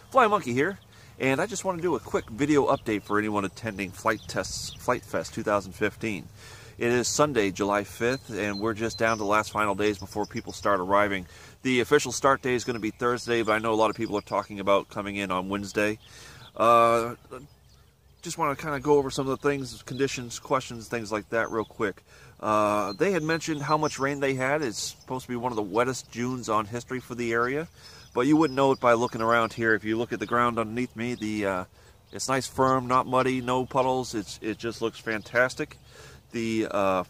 Fly Monkey here, and I just want to do a quick video update for anyone attending Flite Fest 2015. It is Sunday, July 5th, and we're just down to the last final days before people start arriving. The official start day is going to be Thursday, but I know a lot of people are talking about coming in on Wednesday. Just want to kind of go over some of the things, conditions, questions, things like that real quick. They had mentioned how much rain they had. It's supposed to be one of the wettest Junes on history for the area, but you wouldn't know it by looking around here. If you look at the ground underneath me, it's nice, firm, not muddy, no puddles. It just looks fantastic. The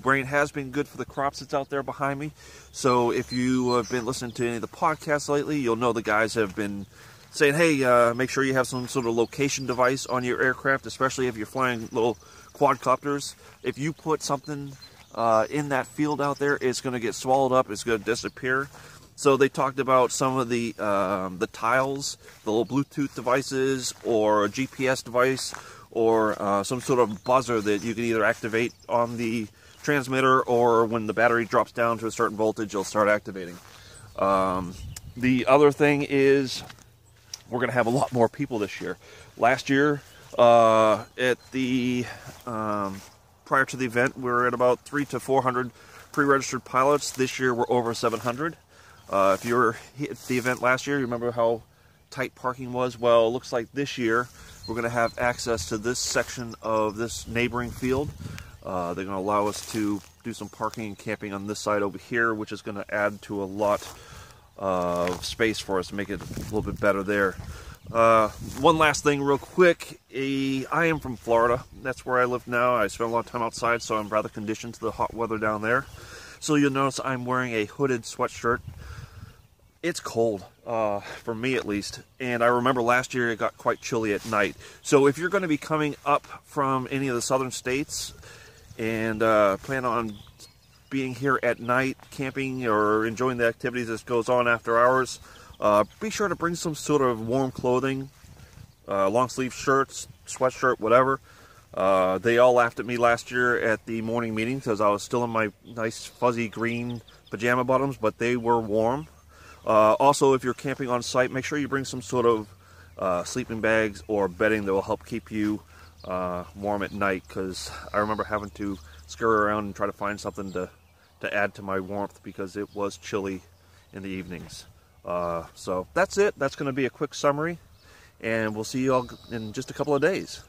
rain has been good for the crops that's out there behind me. So if you have been listening to any of the podcasts lately, you'll know the guys have been saying, hey, make sure you have some sort of location device on your aircraft, especially if you're flying little quadcopters. If you put something in that field out there, it's going to get swallowed up, it's going to disappear. So they talked about some of the tiles, the little Bluetooth devices, or a GPS device, or some sort of buzzer that you can either activate on the transmitter, or when the battery drops down to a certain voltage, you'll start activating. The other thing is, we're going to have a lot more people this year. Last year, prior to the event, we were at about 300 to 400 pre-registered pilots. This year, we're over 700. If you were at the event last year, you remember how tight parking was? Well, it looks like this year, we're going to have access to this section of this neighboring field. They're going to allow us to do some parking and camping on this side over here, which is going to add to a lot of space for us to make it a little bit better there. One last thing real quick. I am from Florida. That's where I live now. I spend a lot of time outside, so I'm rather conditioned to the hot weather down there. So you'll notice I'm wearing a hooded sweatshirt. It's cold, for me at least, and I remember last year it got quite chilly at night. So if you're going to be coming up from any of the southern states and plan on being here at night, camping or enjoying the activities that goes on after hours, be sure to bring some sort of warm clothing, long sleeve shirts, sweatshirt, whatever. They all laughed at me last year at the morning meeting because I was still in my nice fuzzy green pajama bottoms, but they were warm. Also, if you're camping on site, make sure you bring some sort of sleeping bags or bedding that will help keep you warm at night, because I remember having to scurry around and try to find something to add to my warmth because it was chilly in the evenings. So that's it. That's going to be a quick summary, and we'll see you all in just a couple of days.